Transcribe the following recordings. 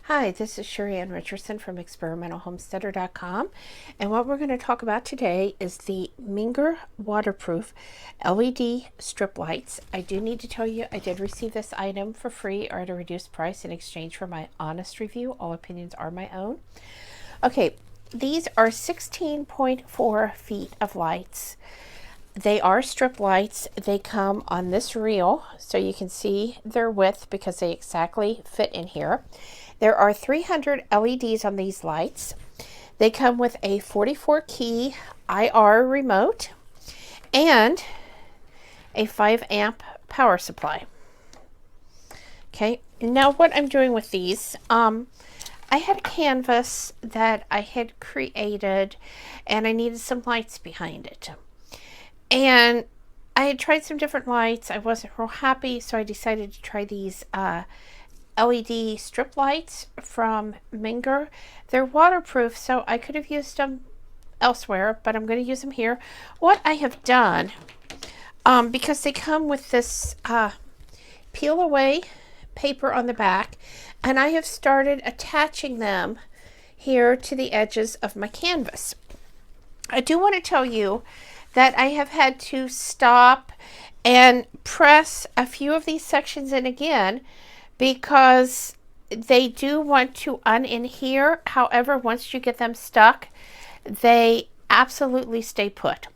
Hi, this is Sheri Ann Richerson from experimentalhomesteader.com, and what we're going to talk about today is the Minger waterproof LED strip lights. I do need to tell you I did receive this item for free or at a reduced price in exchange for my honest review. All opinions are my own. Okay, these are 16.4 feet of lights. They are strip lights. They come on this reel so you can see their width because they exactly fit in here. There are 300 LEDs on these lights. They come with a 44 key IR remote and a 5 amp power supply. Okay, now what I'm doing with these, I had a canvas that I had created and I needed some lights behind it. And I had tried some different lights. I wasn't real happy, so I decided to try these LED strip lights from Minger. They're waterproof, so I could have used them elsewhere, but I'm going to use them here. What I have done, because they come with this peel away paper on the back, and I have started attaching them here to the edges of my canvas. I do want to tell you that I have had to stop and press a few of these sections in again because they do want to unadhere. However, once you get them stuck, they absolutely stay put.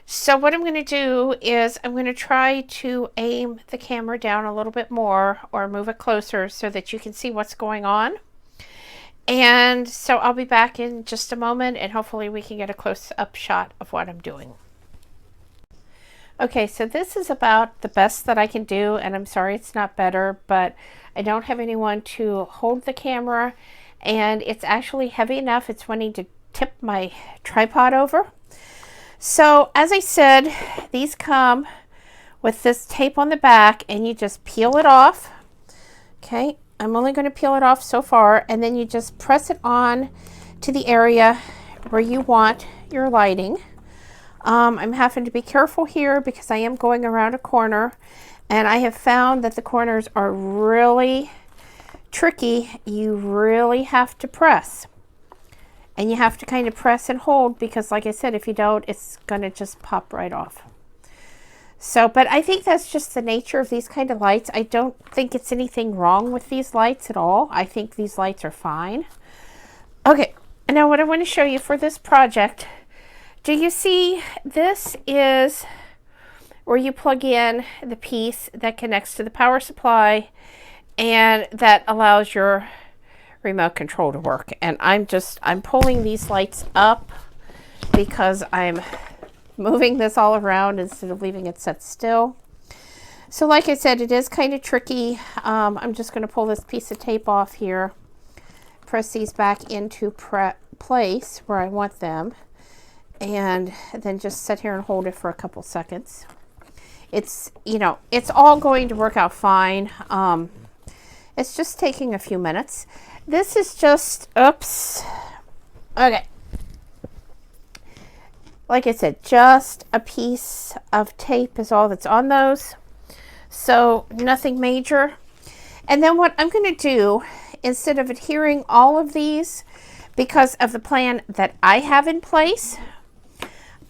So what I'm going to do is I'm going to try to aim the camera down a little bit more or move it closer so that you can see what's going on. And so I'll be back in just a moment and hopefully we can get a close-up shot of what I'm doing. Okay, so this is about the best that I can do, and I'm sorry it's not better, but I don't have anyone to hold the camera, and it's actually heavy enough it's wanting to tip my tripod over. So as I said, these come with this tape on the back, and you just peel it off. Okay, I'm only going to peel it off so far, and then you just press it on to the area where you want your lighting. I'm having to be careful here because I am going around a corner, and I have found that the corners are really tricky. You really have to press, and you have to kind of press and hold because, like I said, if you don't, it's going to just pop right off. So, but I think that's just the nature of these kind of lights. I don't think it's anything wrong with these lights at all. I think these lights are fine. Okay, and now what I want to show you for this project, do you see this is where you plug in the piece that connects to the power supply and that allows your remote control to work. And I'm pulling these lights up because I'm moving this all around instead of leaving it set still. So like I said, it is kind of tricky. I'm just going to pull this piece of tape off here, press these back into place where I want them, and then just sit here and hold it for a couple seconds. It's, you know, it's all going to work out fine. It's just taking a few minutes. This is just, oops. Okay. Like I said, just a piece of tape is all that's on those. So nothing major. And then what I'm going to do, instead of adhering all of these, because of the plan that I have in place,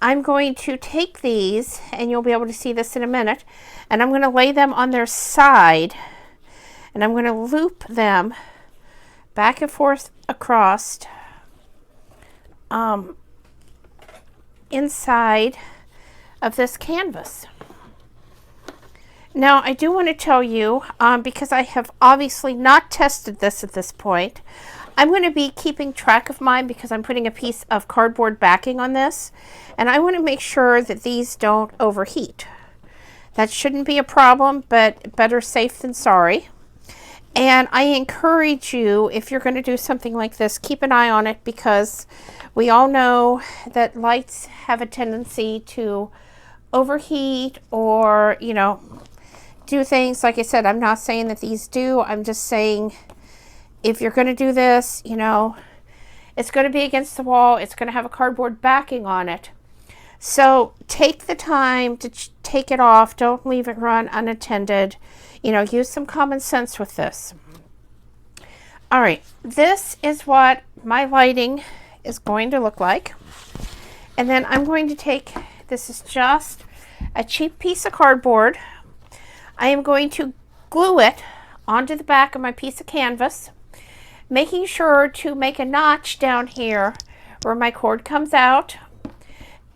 I'm going to take these, and you'll be able to see this in a minute, and I'm going to lay them on their side, and I'm going to loop them back and forth across inside of this canvas. Now I do want to tell you, because I have obviously not tested this at this point, I'm going to be keeping track of mine because I'm putting a piece of cardboard backing on this, and I want to make sure that these don't overheat. That shouldn't be a problem, but better safe than sorry. And I encourage you, if you're going to do something like this, keep an eye on it because we all know that lights have a tendency to overheat or, you know, do things. Like I said, I'm not saying that these do. I'm just saying if you're going to do this, you know, it's going to be against the wall. It's going to have a cardboard backing on it. So take the time to take it off. Don't leave it run unattended. You know, use some common sense with this. All right, this is what my lighting is going to look like. And then I'm going to take, this is just a cheap piece of cardboard. I am going to glue it onto the back of my piece of canvas, making sure to make a notch down here where my cord comes out.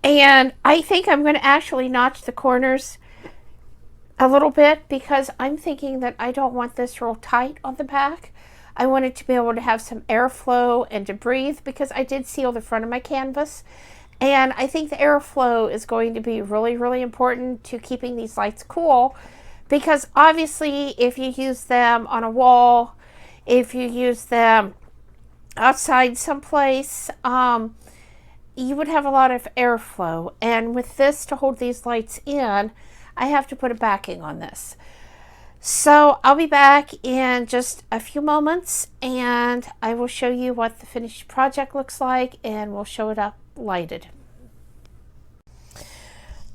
And I think I'm going to actually notch the corners a little bit because I'm thinking that I don't want this real tight on the back. I want it to be able to have some airflow and to breathe because I did seal the front of my canvas. And I think the airflow is going to be really, really important to keeping these lights cool, because obviously if you use them on a wall, if you use them outside someplace, you would have a lot of airflow. And with this to hold these lights in, I have to put a backing on this. So I'll be back in just a few moments and I will show you what the finished project looks like, and we'll show it up lighted.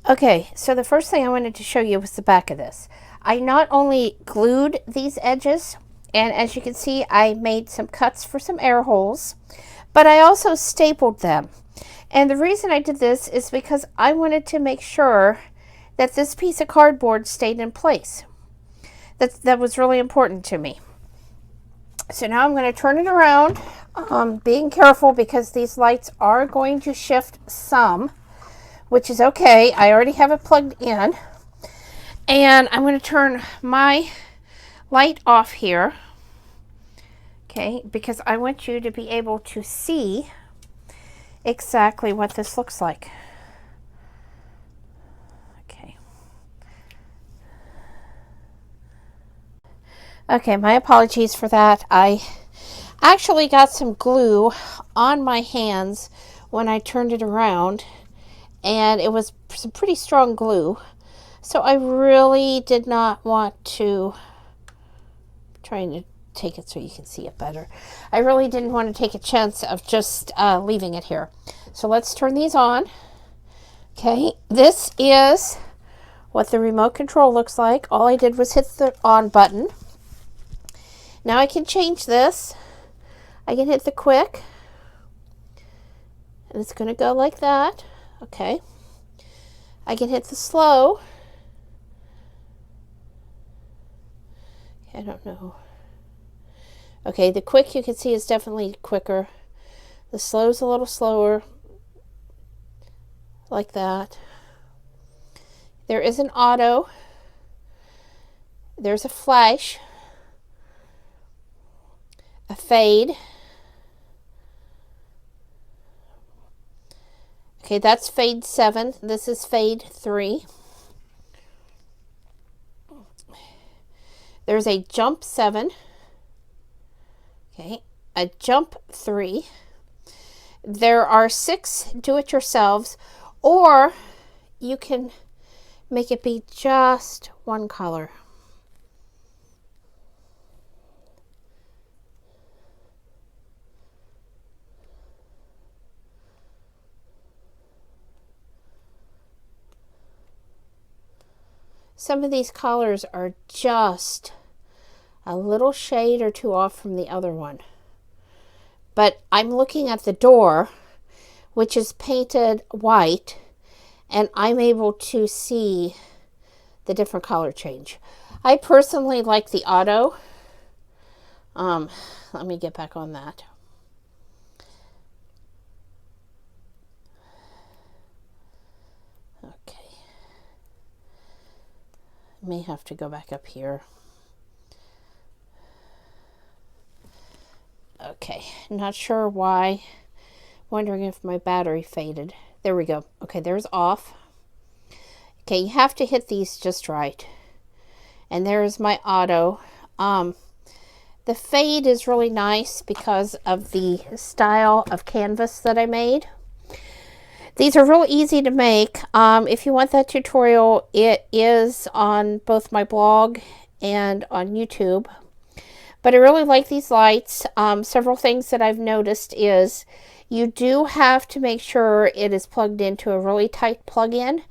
Okay, so the first thing I wanted to show you was the back of this. I not only glued these edges, and as you can see, I made some cuts for some air holes, but I also stapled them. And the reason I did this is because I wanted to make sure that this piece of cardboard stayed in place. That was really important to me. So now I'm going to turn it around, being careful because these lights are going to shift some, which is okay. I already have it plugged in. And I'm going to turn my light off here, okay, because I want you to be able to see exactly what this looks like. Okay, my apologies for that. I actually got some glue on my hands when I turned it around, and it was some pretty strong glue. So I really did not want to, trying to take it so you can see it better. I really didn't want to take a chance of just leaving it here. So let's turn these on. Okay, this is what the remote control looks like. All I did was hit the on button. Now I can change this. I can hit the quick, and it's going to go like that. Okay. I can hit the slow. I don't know. Okay, the quick you can see is definitely quicker. The slow is a little slower, like that. There is an auto. There's a flash. A fade. Okay, that's fade 7. This is fade 3. There's a jump 7. Okay, a jump 3. There are 6 do-it-yourselves, or you can make it be just one color. Some of these colors are just a little shade or two off from the other one. But I'm looking at the door, which is painted white, and I'm able to see the different color change. I personally like the auto. Let me get back on that. Okay. May have to go back up here. Okay, not sure why. Wondering if my battery faded. There we go. Okay, there's off. Okay, you have to hit these just right. And there's my auto. The fade is really nice because of the style of canvas that I made. These are real easy to make. If you want that tutorial, it is on both my blog and on YouTube. But I really like these lights. Several things that I've noticed is you do have to make sure it is plugged into a really tight plug-in.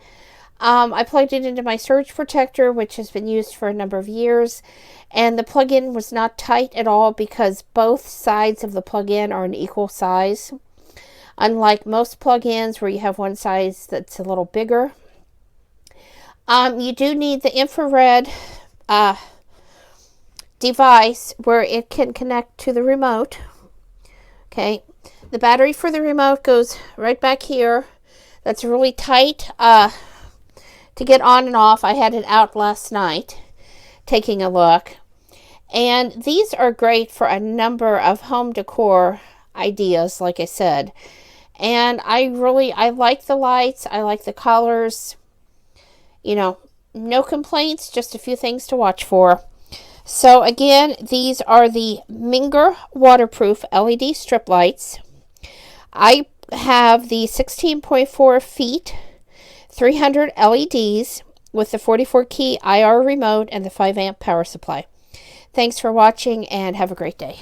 I plugged it into my surge protector, which has been used for a number of years, and the plug-in was not tight at all because both sides of the plug-in are an equal size. Unlike most plug-ins where you have one size that's a little bigger. You do need the infrared device where it can connect to the remote. Okay, the battery for the remote goes right back here. That's really tight to get on and off. I had it out last night taking a look. And these are great for a number of home decor ideas, like I said. And I like the lights. I like the colors. You know, no complaints, just a few things to watch for. So again, these are the Minger waterproof LED strip lights. I have the 16.4 feet, 300 LEDs with the 44 key IR remote and the 5 amp power supply. Thanks for watching and have a great day.